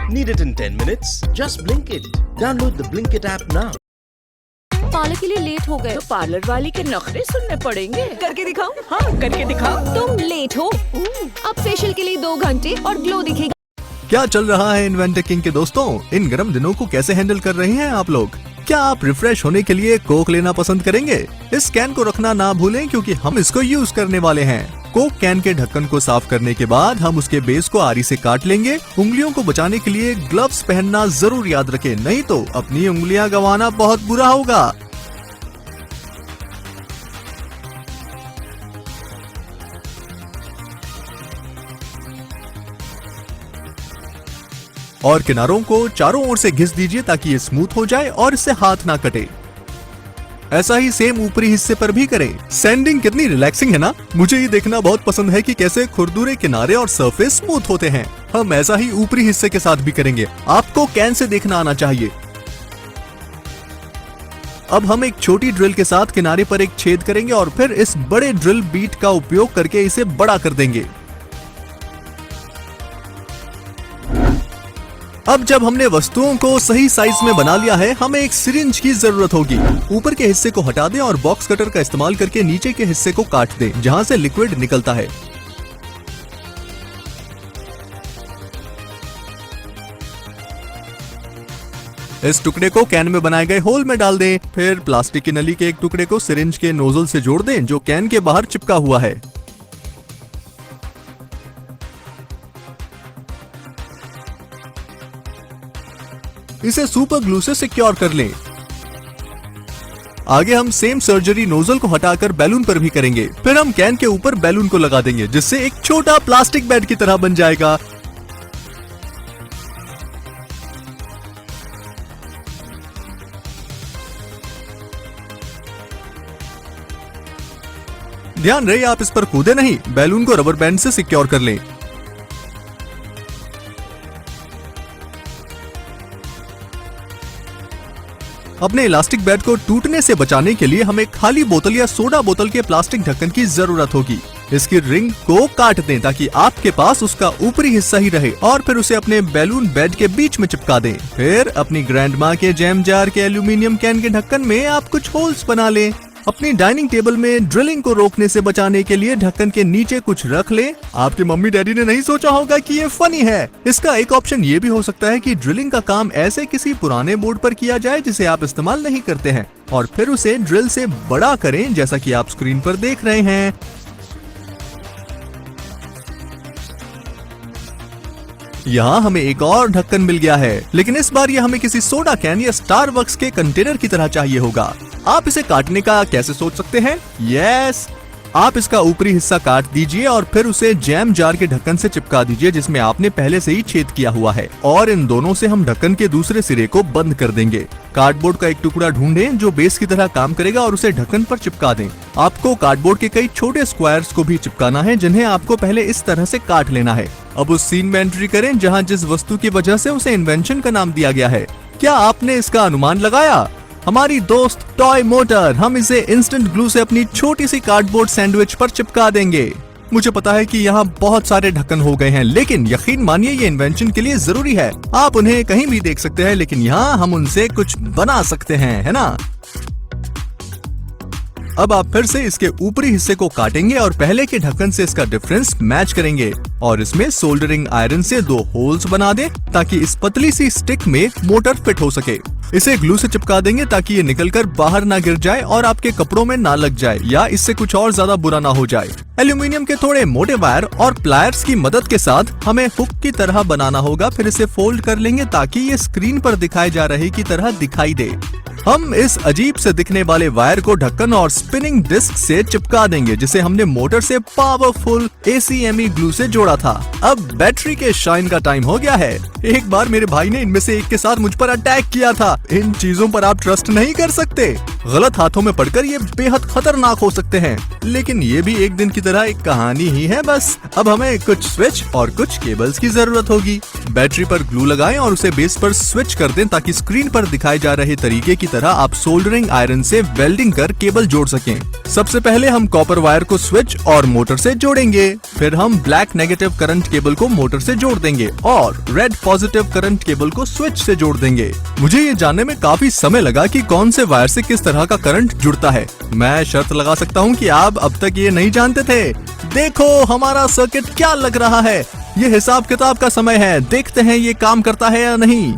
Need it in 10 minutes? Just Blinkit. Download the Blinkit app now. Parlour के लिए late हो गए तो पार्लर वाली के नखरे सुनने पड़ेंगे। करके दिखाओ। हाँ, करके दिखाओ। तुम लेट हो। अब फेशियल के लिए 2 घंटे और ग्लो दिखेगा। क्या चल रहा है इन्वेंटर किंग के दोस्तों? इन गर्म दिनों को कैसे हैंडल कर रहे हैं आप लोग? क्या आप रिफ्रेश होने के लिए कोक लेना पसंद करेंगे? इस कैन को रखना ना भूलें क्योंकि हम इसको यूज करने वाले हैं। कोक कैन के ढक्कन को साफ करने के बाद हम उसके बेस को आरी से काट लेंगे। उंगलियों को बचाने के लिए ग्लव्स पहनना जरूर याद रखें, नहीं तो अपनी उंगलियां गंवाना बहुत बुरा होगा। और किनारों को चारों ओर से घिस दीजिए ताकि ये स्मूथ हो जाए और इससे हाथ ना कटे। ऐसा ही सेम ऊपरी हिस्से पर भी करें। सैंडिंग कितनी रिलैक्सिंग है ना? मुझे ये देखना बहुत पसंद है कि कैसे खुरदुरे किनारे और सरफेस स्मूथ होते हैं। हम ऐसा ही ऊपरी हिस्से के साथ भी करेंगे। आपको कैन से देखना आना चाहिए। अब हम एक छोटी ड्रिल के साथ किनारे पर एक छेद करेंगे और फिर इस बड़े ड्रिल बीट का उपयोग करके इसे बड़ा कर देंगे। अब जब हमने वस्तुओं को सही साइज में बना लिया है, हमें एक सिरिंज की जरूरत होगी। ऊपर के हिस्से को हटा दें और बॉक्स कटर का इस्तेमाल करके नीचे के हिस्से को काट दें जहां से लिक्विड निकलता है। इस टुकड़े को कैन में बनाए गए होल में डाल दें। फिर प्लास्टिक की नली के एक टुकड़े को सिरिंज के नोजल से जोड़ दें जो कैन के बाहर चिपका हुआ है। इसे सुपर ग्लू से सिक्योर कर लें। आगे हम सेम सर्जरी नोजल को हटाकर बैलून पर भी करेंगे। फिर हम कैन के ऊपर बैलून को लगा देंगे जिससे एक छोटा प्लास्टिक बेड की तरह बन जाएगा। ध्यान रहे आप इस पर कूदे नहीं। बैलून को रबर बैंड से सिक्योर कर लें। अपने इलास्टिक बेड को टूटने से बचाने के लिए हमें खाली बोतल या सोडा बोतल के प्लास्टिक ढक्कन की जरूरत होगी। इसकी रिंग को काट दें ताकि आपके पास उसका ऊपरी हिस्सा ही रहे और फिर उसे अपने बैलून बेड के बीच में चिपका दें। फिर अपनी ग्रैंडमा के जैम जार के एल्यूमिनियम कैन के ढक्कन में आप कुछ होल्स बना लें। अपनी डाइनिंग टेबल में ड्रिलिंग को रोकने से बचाने के लिए ढक्कन के नीचे कुछ रख ले। आपके मम्मी डैडी ने नहीं सोचा होगा कि ये फनी है। इसका एक ऑप्शन ये भी हो सकता है कि ड्रिलिंग का काम ऐसे किसी पुराने बोर्ड पर किया जाए जिसे आप इस्तेमाल नहीं करते हैं और फिर उसे ड्रिल से बड़ा करें जैसा कि आप स्क्रीन पर देख रहे हैं। यहाँ हमें एक और ढक्कन मिल गया है, लेकिन इस बार ये हमें किसी सोडा कैन या स्टारबक्स के कंटेनर की तरह चाहिए होगा। आप इसे काटने का कैसे सोच सकते हैं? यस, आप इसका ऊपरी हिस्सा काट दीजिए और फिर उसे जैम जार के ढक्कन से चिपका दीजिए जिसमें आपने पहले से ही छेद किया हुआ है और इन दोनों से हम ढक्कन के दूसरे सिरे को बंद कर देंगे। कार्डबोर्ड का एक टुकड़ा ढूंढें जो बेस की तरह काम करेगा और उसे ढक्कन पर चिपका दें। आपको कार्डबोर्ड के कई छोटे स्क्वायर्स को भी चिपकाना है जिन्हें आपको पहले इस तरह से काट लेना है। अब उस सीन में एंट्री करें जहाँ जिस वस्तु की वजह से उसे इन्वेंशन का नाम दिया गया है। क्या आपने इसका अनुमान लगाया? हमारी दोस्त टॉय मोटर। हम इसे इंस्टेंट ग्लू से अपनी छोटी सी कार्डबोर्ड सैंडविच पर चिपका देंगे। मुझे पता है कि यहाँ बहुत सारे ढक्कन हो गए हैं, लेकिन यकीन मानिए ये इन्वेंशन के लिए जरूरी है। आप उन्हें कहीं भी देख सकते हैं, लेकिन यहाँ हम उनसे कुछ बना सकते हैं, है ना? अब आप फिर से इसके ऊपरी हिस्से को काटेंगे और पहले के ढक्कन से इसका डिफरेंस मैच करेंगे और इसमें सोल्डरिंग आयरन से 2 होल्स बना दें ताकि इस पतली सी स्टिक में मोटर फिट हो सके। इसे ग्लू से चिपका देंगे ताकि ये निकलकर बाहर ना गिर जाए और आपके कपड़ों में ना लग जाए या इससे कुछ और ज्यादा बुरा ना हो जाए। एल्यूमिनियम के थोड़े मोटे वायर और प्लायर्स की मदद के साथ हमें हुक की तरह बनाना होगा। फिर इसे फोल्ड कर लेंगे ताकि ये स्क्रीन पर दिखाए जा रहे की तरह दिखाई दे। हम इस अजीब से दिखने वाले वायर को ढक्कन और स्पिनिंग डिस्क से चिपका देंगे जिसे हमने मोटर से पावरफुल ACME ग्लू से जोड़ा था। अब बैटरी के शाइन का टाइम हो गया है। एक बार मेरे भाई ने इनमें से एक के साथ मुझ पर अटैक किया था। इन चीजों पर आप ट्रस्ट नहीं कर सकते। गलत हाथों में पड़कर ये बेहद खतरनाक हो सकते हैं, लेकिन ये भी एक दिन की तरह एक कहानी ही है बस। अब हमें कुछ स्विच और कुछ केबल्स की जरूरत होगी। बैटरी पर ग्लू लगाएं और उसे बेस पर स्विच कर दें ताकि स्क्रीन पर दिखाए जा रहे तरीके की तरह आप सोल्डरिंग आयरन से वेल्डिंग कर केबल जोड़ सकें। सबसे पहले हम कॉपर वायर को स्विच और मोटर से जोड़ेंगे, फिर हम ब्लैक नेगेटिव करंट केबल को मोटर से जोड़ देंगे और रेड पॉजिटिव करंट केबल को स्विच से जोड़ देंगे। मुझे ये जानने में काफी समय लगा कि कौन से वायर से किस तरह का करंट जुड़ता है। मैं शर्त लगा सकता हूँ कि आप अब तक ये नहीं जानते थे। देखो हमारा सर्किट क्या लग रहा है। ये हिसाब किताब का समय है, देखते हैं ये काम करता है या नहीं।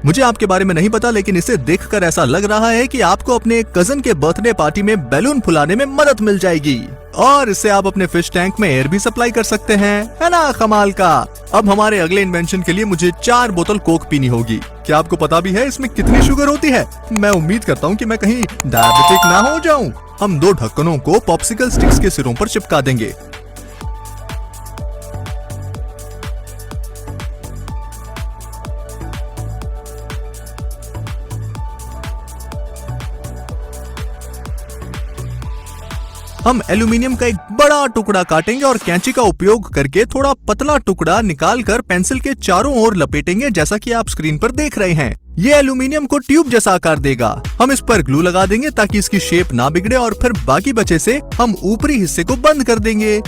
मुझे आपके बारे में नहीं पता, लेकिन इसे देखकर ऐसा लग रहा है कि आपको अपने कजन के बर्थडे पार्टी में बैलून फुलाने में मदद मिल जाएगी और इससे आप अपने फिश टैंक में एयर भी सप्लाई कर सकते हैं, है ना कमाल का। अब हमारे अगले इन्वेंशन के लिए मुझे 4 बोतल कोक पीनी होगी। क्या आपको पता भी है इसमें कितनी शुगर होती है? मैं उम्मीद करता हूँ कि मैं कहीं डायबिटिक ना हो जाऊँ। हम 2 ढक्कनों को पॉप्सिकल स्टिक्स के सिरों पर चिपका देंगे। हम एल्यूमिनियम का एक बड़ा टुकड़ा काटेंगे और कैंची का उपयोग करके थोड़ा पतला टुकड़ा निकालकर पेंसिल के चारों ओर लपेटेंगे, जैसा कि आप स्क्रीन पर देख रहे हैं। ये एल्यूमिनियम को ट्यूब जैसा आकार देगा। हम इस पर ग्लू लगा देंगे ताकि इसकी शेप ना बिगड़े और फिर बाकी बचे से हम ऊपरी हिस्से को बंद कर देंगे।